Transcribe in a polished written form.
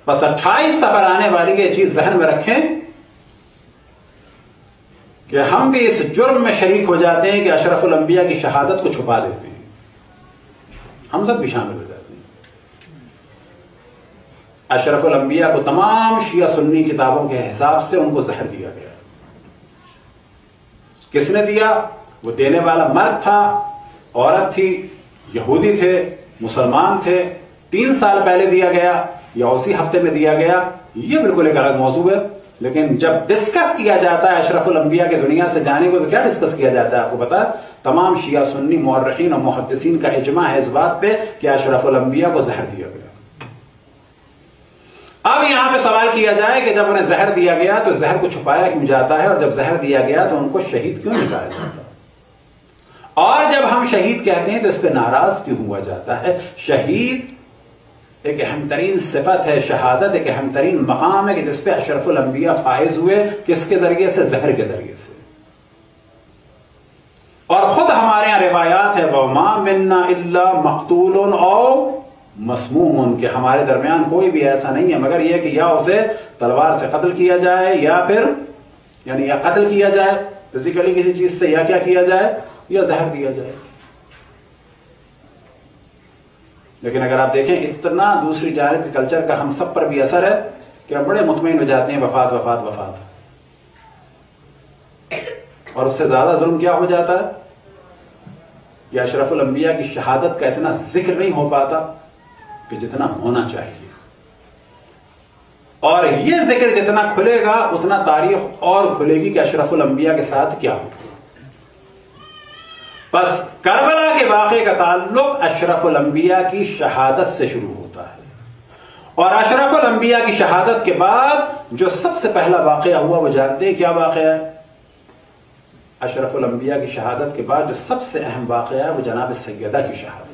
بس 28 سفر آنے والی یہ چیز ذہن میں رکھیں کہ ہم بھی اس جرم میں شریک ہو جاتے ہیں کہ اشرف الانبیاء کی شہادت کو چھپا دیتے ہیں، ہم سب بھی شامل ہو جاتے ہیں۔ اشرف الانبیاء کو تمام شیعہ سنی کتابوں کے حساب سے ان کو زہر دیا گیا۔ کس نے دیا؟ وہ دینے والا مرد تھا، عورت تھی، یہودی تھے، مسلمان تھے، 3 سال پہلے دیا گیا یا اسی ہفتے میں دیا گیا، یہ بالکل ایک الگ موضوع ہے۔ لیکن جب ڈسکس کیا جاتا ہے اشرف الانبیاء کے دنیا سے جانے کو، تو کیا ڈسکس کیا جاتا ہے آپ کو پتا؟ تمام شیعہ سنی مورخین اور محدثین کا اجماع ہے اس بات پہ کہ اشرف الانبیاء کو زہر دیا گیا۔ اب یہاں پہ سوال کیا جائے کہ جب انہیں زہر دیا گیا تو زہر کو چھپایا کیوں جاتا ہے، اور جب زہر دیا گیا تو ان کو شہید کیوں نہیں کہا جاتا، اور جب ہم شہید کہتے ہیں تو اس پہ ناراض کیوں ہوا جاتا ہے؟ شہید ایک اہم ترین صفت ہے، شہادت ایک اہم ترین مقام ہے کہ جس پہ اشرف الانبیاء فائز ہوئے، کس کے ذریعے سے؟ زہر کے ذریعے سے۔ اور خود ہمارے یہاں روایات ہے وَمَا مِنَّا إِلَّا مَقْتُولٌ أَوْ مسموم، کہ ہمارے درمیان کوئی بھی ایسا نہیں ہے مگر یہ کہ یا اسے تلوار سے قتل کیا جائے یا پھر یعنی یا قتل کیا جائے فزیکلی کسی چیز سے، یا کیا کیا جائے؟ یا زہر دیا جائے۔ لیکن اگر آپ دیکھیں اتنا دوسری جانب کے کلچر کا ہم سب پر بھی اثر ہے کہ ہم بڑے مطمئن ہو جاتے ہیں وفات وفات وفات، اور اس سے زیادہ ظلم کیا ہو جاتا ہے کہ اشرف الانبیاء کی شہادت کا اتنا ذکر نہیں ہو پاتا کہ جتنا ہونا چاہیے، اور یہ ذکر جتنا کھلے گا اتنا تاریخ اور کھلے گی کہ اشرف الانبیاء کے ساتھ کیا ہو۔ بس کربلا کے واقعے کا تعلق اشرف الانبیاء کی شہادت سے شروع ہوتا ہے، اور اشرف الانبیاء کی شہادت کے بعد جو سب سے پہلا واقعہ ہوا وہ جانتے ہیں کیا واقعہ ہے؟ اشرف الانبیاء کی شہادت کے بعد جو سب سے اہم واقعہ ہے وہ جناب سیدہ کی شہادت۔